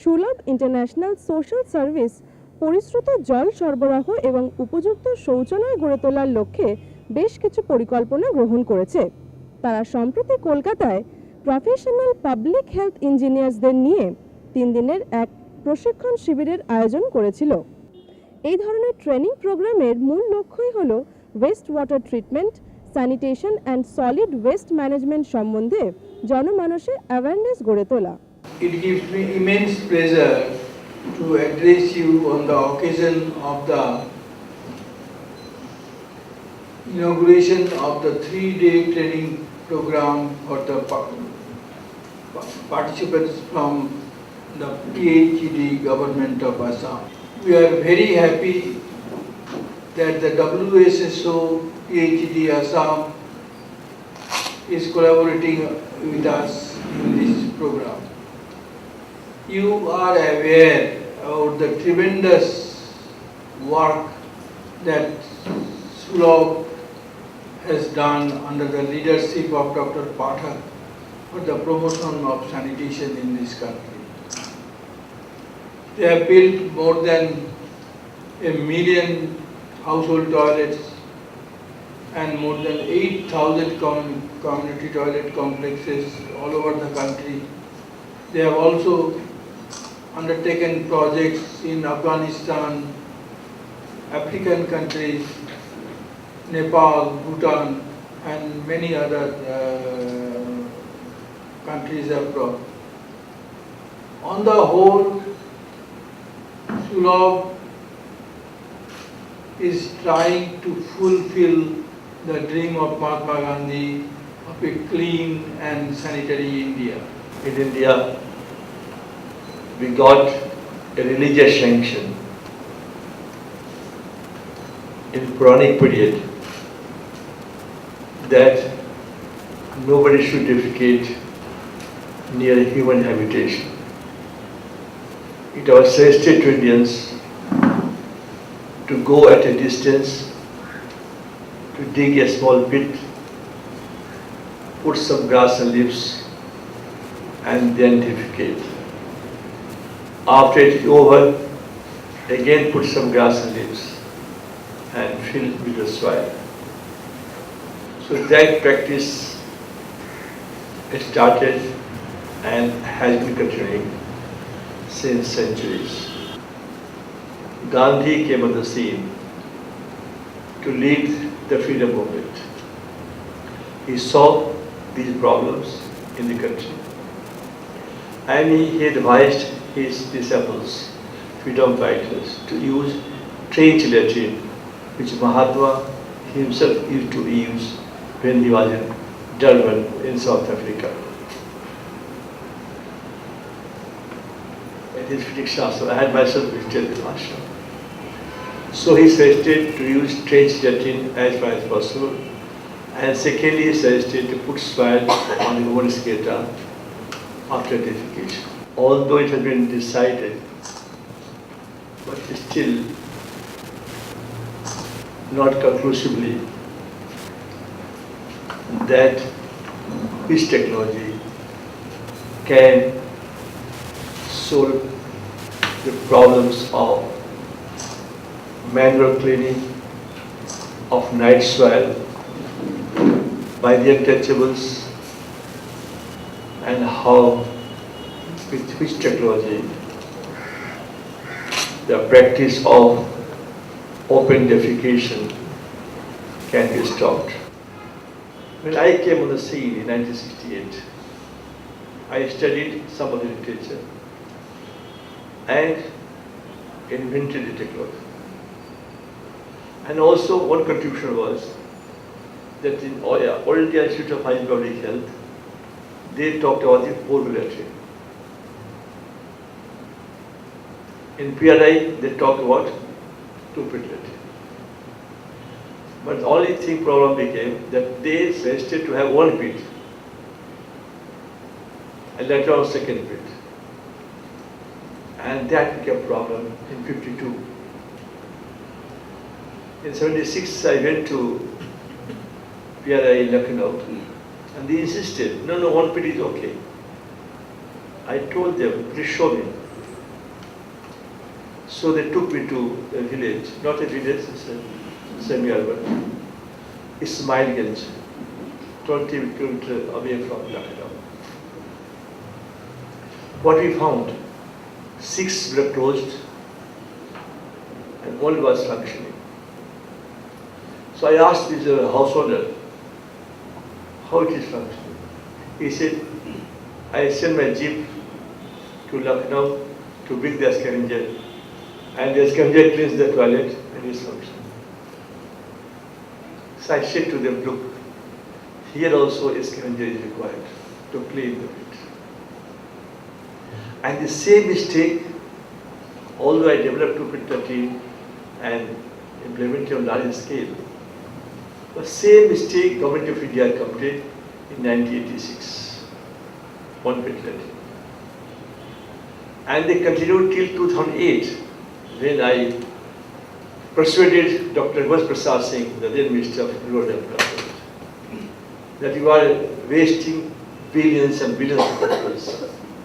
সুলভ international social service পরিশ্রুত জল সরবরাহ এবং উপযুক্ত শৌচালয় গড়ে তোলার লক্ষ্যে বেশ কিছু পরিকল্পনা গ্রহণ করেছে। তারা সম্প্রতি কলকাতায় প্রফেশনাল পাবলিক হেলথ ইঞ্জিনিয়ার্সদের নিয়ে 3 দিনের এক প্রশিক্ষণ শিবিরের আয়োজন করেছিল। এই ধরনের ট্রেনিং প্রোগ্রামের মূল লক্ষ্যই হলো West water treatment, sanitation and solid waste management সম্বন্ধে জনমানসে অ্যাওয়ারনেস গড়ে তোলা। It gives me immense pleasure to address you on the occasion of the inauguration of the 3-day training program for the participants from the PHED government of Assam. We are very happy that the WSSO PHED Assam is collaborating with us in this program. You are aware about the tremendous work that Sulabh has done under the leadership of Dr. Pathak for the promotion of sanitation in this country. They have built more than 1 million household toilets and more than 8,000 community toilet complexes all over the country. They have also undertaken projects in Afghanistan, African countries, Nepal, Bhutan, and many other countries abroad. On the whole, Sulabh is trying to fulfill the dream of Mahatma Gandhi of a clean and sanitary India. In India, we got a religious sanction in Quranic period that nobody should defecate near human habitation. It was suggested to Indians to go at a distance, to dig a small pit, put some grass and leaves, and then defecate. After it is over, again put some grass and leaves and fill with the soil. So that practice started and has been continuing since centuries. Gandhi came on the scene to lead the freedom movement. He saw these problems in the country and he advised his disciples, freedom fighters, to use trench latrine, which Mahatma himself used to use when he was in Durban in South Africa. At his Phoenix ashram, I had myself visited the ashram. So he suggested to use trench latrine as far as possible, and secondly he suggested to put soil on the woman's skater after defecation. Although it has been decided, but still not conclusively, that this technology can solve the problems of manual cleaning of night soil by the untouchables, and how with which technology the practice of open defecation can be stopped. When I came on the scene in 1968, I studied some of the literature and invented the technology. And also one contribution was that in All India Institute of Hygiene and Public Health, they talked about the four-way latrine. In PRI, they talked about two-pit latrine. But the only thing problem became that they suggested to have one pit and later on second pit. And that became a problem in 52. In 76, I went to PRI in Lucknow and they insisted, no, one pit is okay. I told them, please show me. So they took me to a village, not a village, it's a semi-urban, Ismailganj, 20 kilometers away from Lucknow. What we found, 6 were closed and one was functioning. So I asked this householder how it is functioning. He said, I sent my jeep to Lucknow to bring the scavenger, and the scavenger cleans the toilet and is functioning. So I said to them, look, here also a scavenger is required to clean the pit. And the same mistake, although I developed 2.13 and implemented on large scale, the same mistake Government of India committed in 1986, 1.13. And they continued till 2008, when I persuaded Dr. Prasad Singh, the then Minister of Rural Development, that you are wasting billions and billions of dollars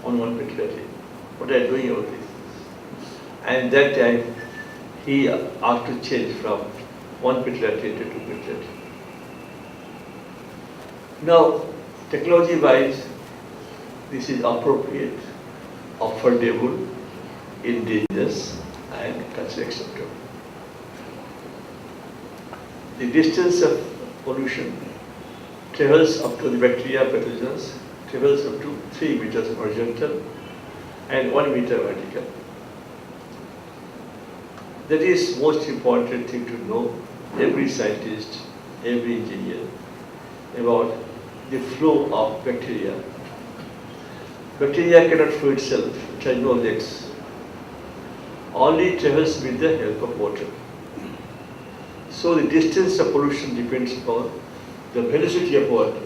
on 1.13. What are you doing over this? And that time, he asked to change from 1.13 to 2.13. Now, technology-wise, this is appropriate, affordable, indigenous, and culturally acceptable. The distance of pollution travels up to the bacteria pathogens, travels up to 3 meters horizontal and 1 meter vertical. That is most important thing to know, every scientist, every engineer, about the flow of bacteria. Bacteria cannot flow itself, it has no legs. Only travels with the help of water. So the distance of pollution depends upon the velocity of the water.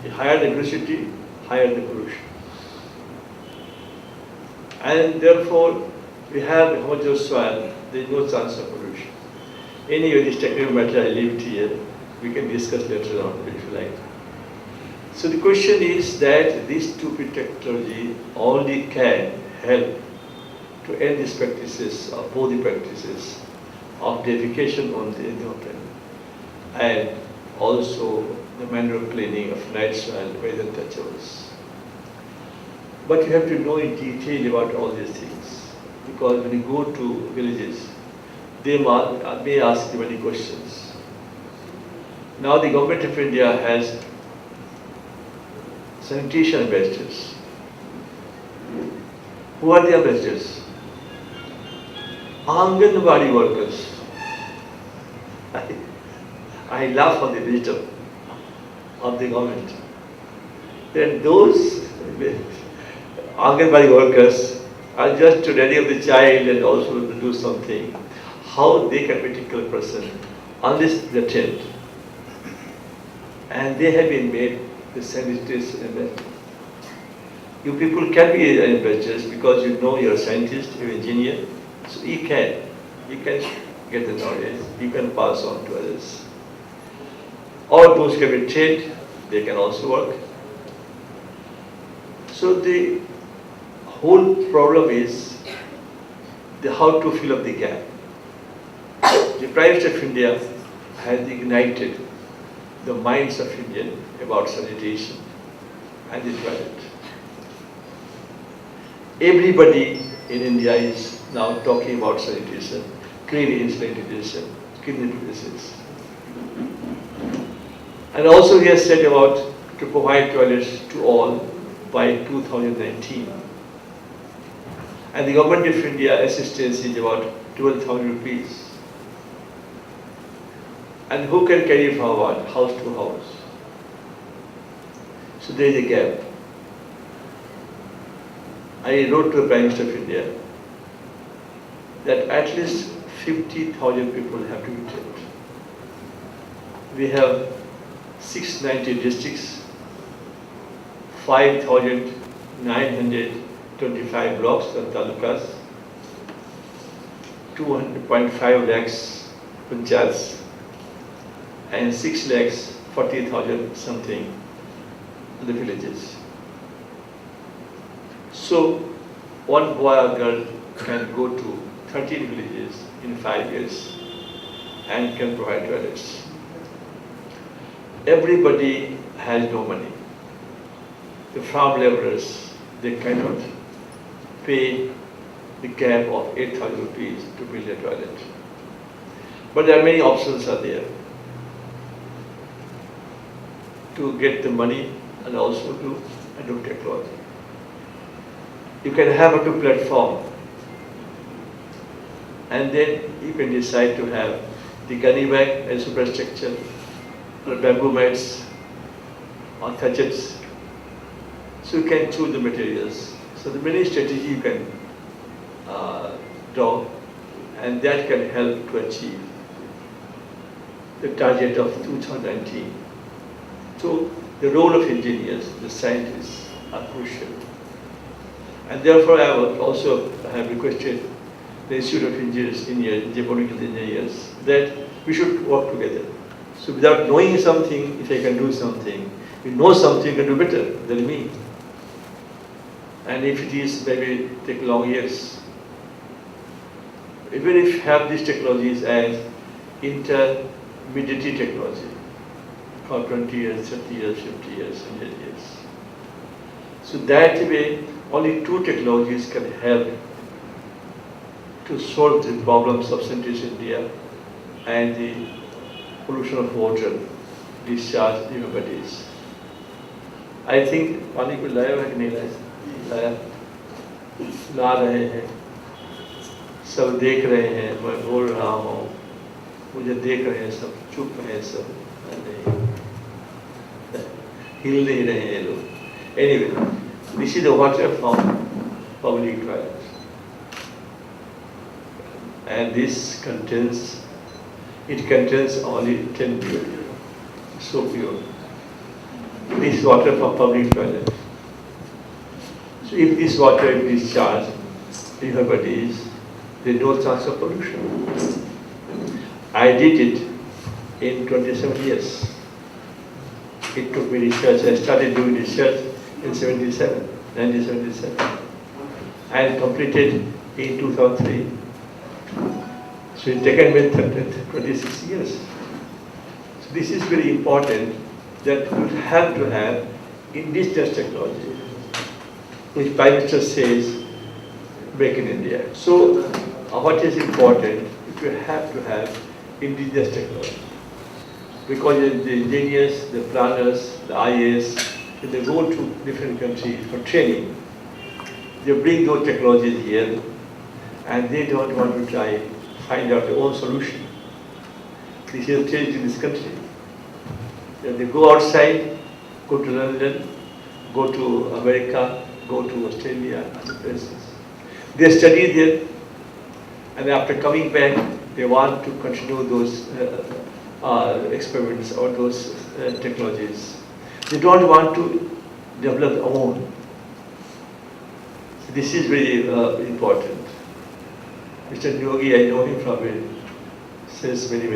The higher the velocity, higher the pollution. And therefore, we have homogeneous soil, there is no chance of pollution. Anyway, this technical matter, I leave it here. We can discuss later on if you like. So the question is that this 2P technology only can help to end these practices, both the practices of defecation on the open and also the manual cleaning of night soil by the untouchables. But you have to know in detail about all these things, because when you go to villages, they may ask you many questions. Now the Government of India has sanitation ambassadors. Who are the ambassadors? Anganwadi workers. I laugh at the wisdom of the government. Then those Anganwadi workers are just to ready of the child and also to do something. How they can be a technical person unless they are trained. And they have been made the scientists ambassadors. You people can be ambassadors because you know you're a scientist, you're an engineer. So you can get the knowledge, you can pass on to others. Or those can be trained, they can also work. So the whole problem is how to fill up the gap. The Prime Minister of India has ignited the minds of Indians about sanitation and the toilet. Everybody in India is now talking about sanitation, clean sanitation, clean places. And also he has said about to provide toilets to all by 2019. And the Government of India assistance is about 12,000 rupees. And who can carry forward house to house? So there is a gap. I wrote to the Prime Minister of India that at least 50,000 people have to be trained. We have 690 districts, 5,925 blocks and talukas, 200.5 lakhs panchayats, and 6 lakhs 40,000 something in the villages. So one boy or girl can go to 13 villages in 5 years and can provide toilets. Everybody has no money. The farm laborers, they cannot pay the gap of 8,000 rupees to build a toilet. But there are many options are there to get the money and also to adopt technology. You can have a two platform, and then you can decide to have the gunny bag as superstructure, or bamboo mats, or thatchets. So you can choose the materials. So the many strategy you can draw, and that can help to achieve the target of 2019. So the role of engineers, the scientists, are crucial. And therefore I would also have requested the Institute of Engineers, Geopolitical Engineers, that we should work together. So without knowing something, if I can do something, you know something, you can do better than me. And if it is, maybe take long years. Even if you have these technologies as intermediate technology for 20 years, 30 years, 50 years, 100 years. So that way, only two technologies can help to solve the problems of sanitation in India and the pollution of water, discharge in our bodies. I think पानी को लाया है कि नहीं लाया, ला रहे हैं, सब देख रहे हैं, मैं बोल रहा हूँ, मुझे देख रहे हैं, सब चुप हैं, सब नहीं, हिल नहीं रहे हैं लोग. Anyway, this is the water from public toilets, and this contains only 10 pure, so pure. This water from public toilet. So if this water is discharged in our bodies, there is no chance of pollution. I did it in 27 years. It took me research. I started doing research in 1977, and completed in 2003. So it taken me 26 years. So this is very important, that you have to have indigenous technology, which Prime Minister says, make in India. So what is important, you have to have indigenous technology. Because the engineers, the planners, the IAS, when they go to different countries for training, they bring those technologies here, and they don't want to try find out their own solution. This is changed in this country. Then they go outside, go to London, go to America, go to Australia, other places. They study there, and after coming back, they want to continue those experiments or those technologies. They don't want to develop their own. So this is very important. Mr. Yogi, I know him from since very